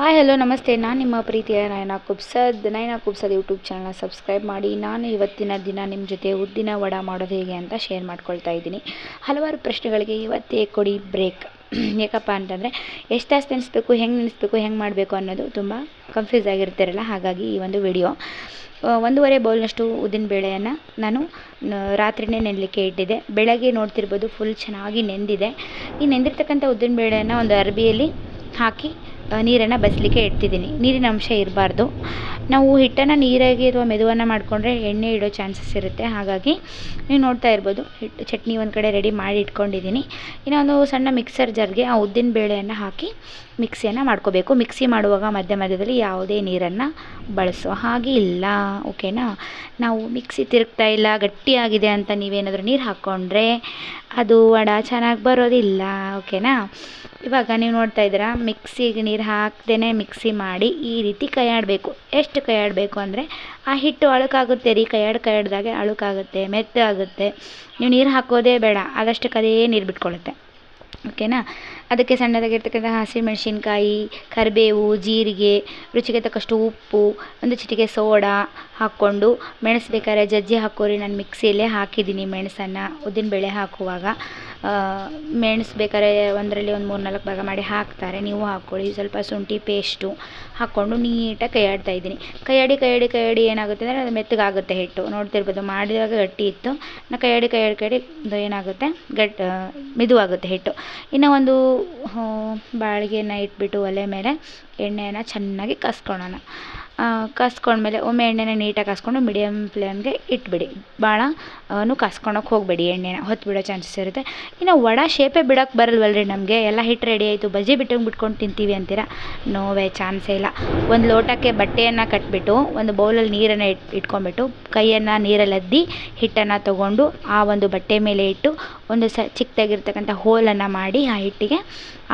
Hi hello ನಮಸ್ತೆ. ನಾನು ನಿಮ್ಮ ಪ್ರೀತಿಯ ನಯನ ಕುಬ್ಸದ್ ಯೂಟ್ಯೂಬ್ ಚಾನಲ್ನ ಸಬ್ಸ್ಕ್ರೈಬ್ ಮಾಡಿ. ನಾನು ಇವತ್ತಿನ ದಿನ ನಿಮ್ಮ ಜೊತೆ ಉದ್ದಿನ ವಡೆ ಮಾಡೋದು ಹೇಗೆ ಅಂತ ಶೇರ್ ಮಾಡ್ಕೊಳ್ತಾ ಇದ್ದೀನಿ. ಹಲವಾರು ಪ್ರಶ್ನೆಗಳಿಗೆ ಇವತ್ತೇ ಕೊಡಿ ಬ್ರೇಕ್. ಯಾಕಪ್ಪ ಅಂತಂದರೆ ಎಷ್ಟು ತಾಸು ನೆನೆಸ್ಬೇಕು, ಹೆಂಗೆ ಮಾಡಬೇಕು ಅನ್ನೋದು ತುಂಬ ಕನ್ಫ್ಯೂಸ್ ಆಗಿರ್ತಿರಲ್ಲ. ಹಾಗಾಗಿ ಈ ಒಂದು ವಿಡಿಯೋ 1.5 ಬೌಲ್ನಷ್ಟು ಉದ್ದಿನ ಬೇಳೆಯನ್ನು ನಾನು ರಾತ್ರಿನೇ ನೆನೆಲಿಕ್ಕೆ ಇಟ್ಟಿದ್ದೆ. ಬೆಳಗ್ಗೆ ನೋಡ್ತಿರ್ಬೋದು ಫುಲ್ ಚೆನ್ನಾಗಿ ನೆಂದಿದೆ. ಈ ನೆಂದಿರ್ತಕ್ಕಂಥ ಉದ್ದಿನ ಬೇಳೆಯನ್ನು ಒಂದು ಅರ್ಬಿಯಲ್ಲಿ ಹಾಕಿ ನೀರನ್ನು ಬಸಲಿಕ್ಕೆ ಇಡ್ತಿದ್ದೀನಿ. ನೀರಿನ ಅಂಶ ಇರಬಾರ್ದು. ನಾವು ಹಿಟ್ಟನ್ನು ನೀರಾಗಿ ಅಥವಾ ಮೆದುವನ್ನು ಮಾಡಿಕೊಂಡ್ರೆ ಎಣ್ಣೆ ಇಡೋ ಚಾನ್ಸಸ್ ಇರುತ್ತೆ. ಹಾಗಾಗಿ ನೀವು ನೋಡ್ತಾ ಇರ್ಬೋದು ಚಟ್ನಿ ಒಂದು ಕಡೆ ರೆಡಿ ಮಾಡಿ ಇಟ್ಕೊಂಡಿದ್ದೀನಿ. ಇನ್ನೊಂದು ಸಣ್ಣ ಮಿಕ್ಸರ್ ಜಾರ್ಗೆ ಆ ಉದ್ದಿನ ಬೇಳೆಯನ್ನು ಹಾಕಿ ಮಿಕ್ಸಿಯನ್ನು ಮಾಡ್ಕೋಬೇಕು. ಮಿಕ್ಸಿ ಮಾಡುವಾಗ ಮಧ್ಯದಲ್ಲಿ ಯಾವುದೇ ನೀರನ್ನು ಬಳಸೋ ಹಾಗೆ ಇಲ್ಲ, ಓಕೆನಾ. ನಾವು ಮಿಕ್ಸಿ ತಿರುಗ್ತಾ ಇಲ್ಲ, ಗಟ್ಟಿಯಾಗಿದೆ ಅಂತ ನೀವೇನಾದರೂ ನೀರು ಹಾಕ್ಕೊಂಡ್ರೆ ಅದು ವಡೆ ಚೆನ್ನಾಗಿ ಬರೋದಿಲ್ಲ, ಓಕೆನಾ. ಇವಾಗ ನೀವು ನೋಡ್ತಾ ಇದ್ದೀರಾ, ಮಿಕ್ಸಿಗೆ ನೀರು ಹಾಕ್ದೇ ಮಿಕ್ಸಿ ಮಾಡಿ ಈ ರೀತಿ ಕೈಯಾಡಬೇಕು. ಎಷ್ಟು ಕೈಯಾಡಬೇಕು ಅಂದರೆ ಆ ಹಿಟ್ಟು ಅಳುಕಾಗುತ್ತೆ ರೀ. ಕೈಯಾಡ್ದಾಗೆ ಅಳುಕಾಗುತ್ತೆ, ಮೆತ್ತಾಗುತ್ತೆ. ನೀವು ನೀರು ಹಾಕೋದೇ ಬೇಡ, ಅದಷ್ಟಕ್ಕೆ ಅದೇ ನೀರು ಬಿಟ್ಕೊಳ್ಳುತ್ತೆ, ಓಕೆನಾ. ಅದಕ್ಕೆ ಸಣ್ಣದಾಗಿರ್ತಕ್ಕಂಥ ಹಸಿಮೆಣಸಿನ್ಕಾಯಿ, ಕರಿಬೇವು, ಜೀರಿಗೆ, ರುಚಿಗೆ ತಕ್ಕಷ್ಟು ಉಪ್ಪು, ಒಂದು ಚಿಟಿಕೆ ಸೋಡಾ ಹಾಕ್ಕೊಂಡು ಮೆಣಸಬೇಕಾದ್ರೆ ಜಜ್ಜಿ ಹಾಕೋರಿ. ನಾನು ಮಿಕ್ಸಿಯಲ್ಲೇ ಹಾಕಿದ್ದೀನಿ ಮೆಣಸನ್ನು ಉದ್ದಿನಬೇಳೆ ಹಾಕುವಾಗ. ಮೆಣಸಬೇಕಾದ್ರೆ ಒಂದರಲ್ಲಿ ಒಂದು 3-4 ಭಾಗ ಮಾಡಿ ಹಾಕ್ತಾರೆ, ನೀವು ಹಾಕ್ಕೊಳ್ಳಿ. ಸ್ವಲ್ಪ ಶುಂಠಿ ಪೇಸ್ಟು ಹಾಕ್ಕೊಂಡು ನೀಟಾಗಿ ಕೈಯಾಡ್ತಾ ಇದ್ದೀನಿ. ಕೈಯಾಡಿ ಏನಾಗುತ್ತೆ ಅಂದರೆ ಅದು ಮೆತ್ತಗಾಗುತ್ತೆ ಹಿಟ್ಟು. ನೋಡ್ತಿರ್ಬೋದು ಮಾಡಿದಾಗ ಗಟ್ಟಿ ಇತ್ತು. ನಾ ಕೈಯಾಡಿ ಅದು ಏನಾಗುತ್ತೆ ಮೆದುವಾಗುತ್ತೆ ಹಿಟ್ಟು. ಇನ್ನು ಒಂದು ಬಾಳಿಗೆನ ಇಟ್ಬಿಟ್ಟು ಒಲೆ ಮೇಲೆ ಎಣ್ಣೆಯನ್ನು ಚೆನ್ನಾಗಿ ಕಾಸ್ಕೊಳ್ಳೋಣ. ಕಾಸ್ಕೊಂಡ್ಮೇಲೆ ಒಮ್ಮೆ ಎಣ್ಣೆನ ನೀಟಾಗಿ ಕಾಸ್ಕೊಂಡು ಮೀಡಿಯಮ್ ಫ್ಲೇಮ್ಗೆ ಇಟ್ಬಿಡಿ. ಭಾಳ ಕಾಸ್ಕೊಳಕ್ಕೆ ಹೋಗಬೇಡಿ, ಎಣ್ಣೆನ ಹೊತ್ಬಿಡೋ ಚಾನ್ಸಸ್ ಇರುತ್ತೆ. ಇನ್ನು ವಡೆ ಶೇಪೇ ಬಿಡೋಕ್ಕೆ ಬರಲ್ವಲ್ರಿ ನಮಗೆ. ಎಲ್ಲ ಹಿಟ್ಟು ರೆಡಿ ಆಯಿತು, ಬಜ್ಜಿ ಬಿಟ್ಕೊಂಡು ತಿಂತೀವಿ ಅಂತೀರಾ, ನೋವೇ ಚಾನ್ಸೇ ಇಲ್ಲ. ಒಂದು ಲೋಟಕ್ಕೆ ಬಟ್ಟೆಯನ್ನು ಕಟ್ಬಿಟ್ಟು ಒಂದು ಬೌಲಲ್ಲಿ ನೀರನ್ನು ಇಟ್ಕೊಂಡ್ಬಿಟ್ಟು ಕೈಯನ್ನು ನೀರಲ್ಲಿ ಅದ್ದಿ ಹಿಟ್ಟನ್ನು ತೊಗೊಂಡು ಆ ಒಂದು ಬಟ್ಟೆ ಮೇಲೆ ಇಟ್ಟು ಒಂದು ಚಿಕ್ಕದಾಗಿರ್ತಕ್ಕಂಥ ಹೋಲನ್ನು ಮಾಡಿ ಆ ಹಿಟ್ಟಿಗೆ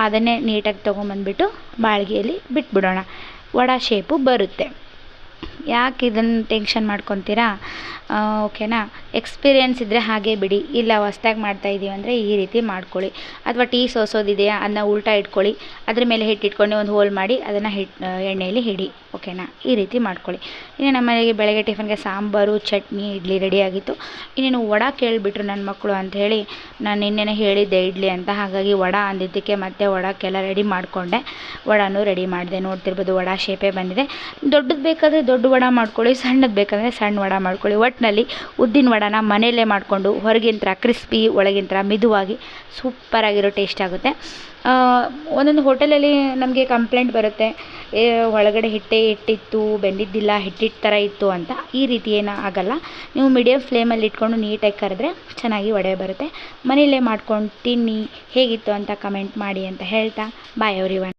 ಅದನ್ನೇ ನೀಟಾಗಿ ತೊಗೊಂಬಂದ್ಬಿಟ್ಟು ಬಾಳಿಗೆಯಲ್ಲಿ ಬಿಟ್ಬಿಡೋಣ. ವಡೆ ಶೇಪು ಬರುತ್ತೆ. ಯಾಕೆ ಇದನ್ನು ಟೆನ್ಷನ್ ಮಾಡ್ಕೊತೀರಾ, ಓಕೆನಾ. ಎಕ್ಸ್ಪೀರಿಯೆನ್ಸ್ ಇದ್ದರೆ ಹಾಗೆ ಬಿಡಿ, ಇಲ್ಲ ಹೊಸ್ದಾಗಿ ಮಾಡ್ತಾಯಿದ್ದೀವಿ ಅಂದರೆ ಈ ರೀತಿ ಮಾಡ್ಕೊಳ್ಳಿ. ಅಥವಾ ಟೀ ಸೋಸೋದಿದೆಯಾ ಅದನ್ನ ಉಲ್ಟಾ ಇಟ್ಕೊಳ್ಳಿ, ಅದ್ರ ಮೇಲೆ ಹಿಟ್ಟು ಇಟ್ಕೊಂಡು ಒಂದು ಹೋಲ್ ಮಾಡಿ ಅದನ್ನು ಎಣ್ಣೆಯಲ್ಲಿ ಹಿಡಿ, ಓಕೆನಾ. ಈ ರೀತಿ ಮಾಡ್ಕೊಳ್ಳಿ. ಇನ್ನು ನಮ್ಮನೆಗೆ ಬೆಳಗ್ಗೆ ಟಿಫನ್ಗೆ ಸಾಂಬಾರು, ಚಟ್ನಿ, ಇಡ್ಲಿ ರೆಡಿಯಾಗಿತ್ತು. ಇನ್ನೇನು ವಡೆ ಕೇಳಿಬಿಟ್ರು ನನ್ನ ಮಕ್ಕಳು ಅಂಥೇಳಿ ನಾನು ನಿನ್ನೆನೇ ಹೇಳಿದ್ದೆ ಇಡ್ಲಿ ಅಂತ. ಹಾಗಾಗಿ ವಡೆ ಅಂದಿದ್ದಕ್ಕೆ ಮತ್ತೆ ವಡೆಗೆಲ್ಲ ರೆಡಿ ಮಾಡಿಕೊಂಡೆ. ವಡೆನೂ ರೆಡಿ ಮಾಡಿದೆ. ನೋಡ್ತಿರ್ಬೋದು ವಡೆ ಶೇಪೇ ಬಂದಿದೆ. ದೊಡ್ಡದು ಬೇಕಾದರೆ ದೊಡ್ಡ ವಡೆ ಮಾಡ್ಕೊಳ್ಳಿ, ಸಣ್ಣದು ಬೇಕಂದರೆ ಸಣ್ಣ ವಡೆ ಮಾಡ್ಕೊಳ್ಳಿ. ಒಟ್ಟಿನಲ್ಲಿ ಉದ್ದಿನ ವಡೆನ ಮನೆಯಲ್ಲೇ ಮಾಡಿಕೊಂಡು ಹೊರಗಿಂತ ಕ್ರಿಸ್ಪಿ ಒಳಗಿಂತ ಮಿದುವಾಗಿ ಸೂಪರಾಗಿರೋ ಟೇಸ್ಟ್ ಆಗುತ್ತೆ. ಒಂದೊಂದು ಹೋಟೆಲಲ್ಲಿ ನಮಗೆ ಕಂಪ್ಲೇಂಟ್ ಬರುತ್ತೆ, ಒಳಗಡೆ ಹಿಟ್ಟಿತ್ತು, ಬೆಂದಿದ್ದಿಲ್ಲ, ಹಿಟ್ಟಿಟ್ಟು ಥರ ಇತ್ತು ಅಂತ. ಈ ರೀತಿ ಏನೂ ಆಗಲ್ಲ. ನೀವು ಮೀಡಿಯಮ್ ಫ್ಲೇಮಲ್ಲಿ ಇಟ್ಕೊಂಡು ನೀಟಾಗಿ ಕರೆದ್ರೆ ಚೆನ್ನಾಗಿ ವಡೆ ಬರುತ್ತೆ. ಮನೆಯಲ್ಲೇ ಮಾಡ್ಕೊಂಡು ತಿನ್ನಿ, ಹೇಗಿತ್ತು ಅಂತ ಕಮೆಂಟ್ ಮಾಡಿ ಅಂತ ಹೇಳ್ತಾ ಬಾಯ್ ಎವ್ರಿವನ್.